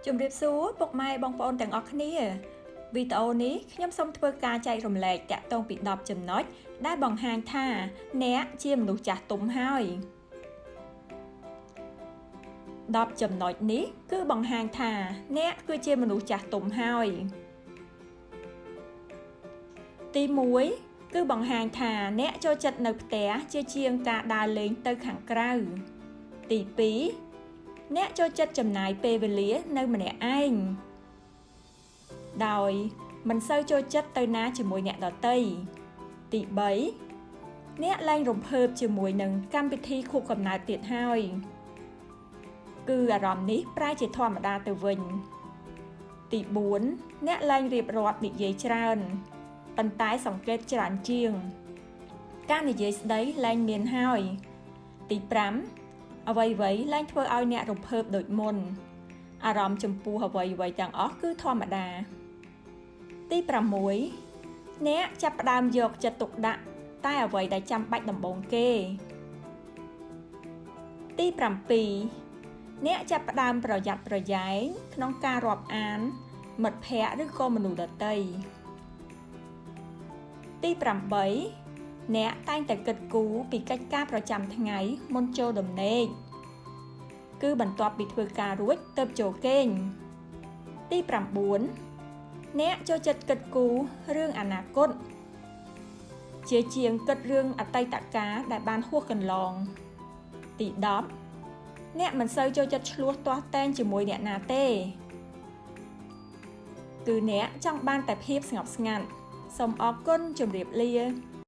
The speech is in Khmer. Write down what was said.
ជំរាបសួរពុកម៉ែបងប្អូនទាំងអស់គ្នាវីដេអូនេះខ្ញុំសូមធ្វើការចែករំលែកតាក់ទងពី10ចំណុចដែលបង្ហាញថាអ្នកជាមនុស្សចាស់ទុំហើយ10ចំណុចនេះគឺបង្ហាញថាអ្នកគឺជាមនុស្សចាស់ទុំហើយទី1គឺបង្ហាញថាអ្នកចូលចិត្តនៅផ្ទះជាជាងការដើរលេងទៅខាងក្រៅទី2អ្នកចូលចិត្តចំណាយពេលវេលានៅម្នាក់ឯងដោយមិនសូវចូលចិត្តទៅណាជាមួយអ្នកដទៃទី3អ្នកលែងរំភើបជាមួយនឹងកម្មវិធីខួបកំណើតទៀតហើយគឺអារម្មណ៍នេះប្រែជាធម្មតាទៅវិញទី4អ្នកលែងរៀបរាប់និយាយច្រើនប៉ុន្តែសង្កេតច្រើនជាងការនិយាយស្ដីលែងមានហើយទី5អ្វីៗលែងធ្វើឲ្យអ្នករំភើបដូចមុនអារម្មណ៍ចំពោះអ្វីៗទាំងអស់គឺធម្មតាទី6អ្នកចាប់ផ្ដើមយកចិត្តទុកដាក់តែអ្វីដែលចាំបាច់ដំបូងគេទី7អ្នកចាប់ផ្ដើមប្រយ័ត្នប្រយែងក្នុងការរាប់អានមិត្តភ័ក្តិឬក៏មនុស្សដទៃទី8អ្នកតែងតែគិតគូរពីកិច្ចការប្រចាំថ្ងៃមុនចូលដំណេកគឺបន្ទាប់ពីធ្វើការរួចទើបចូលគេងទី9អ្នកចូលចិត្តគិតគូររឿងអនាគតជាជាងគិតរឿងអតីតកាលដែលបានហួសកន្លងទី10អ្នកមិនសូវចូលចិត្តឆ្លោះទាស់តែងជាមួយអ្នកណាទេគឺអ្នកចង់បានតែភាពស្ងប់ស្ងាត់សូមអរគុណជម្រាបលា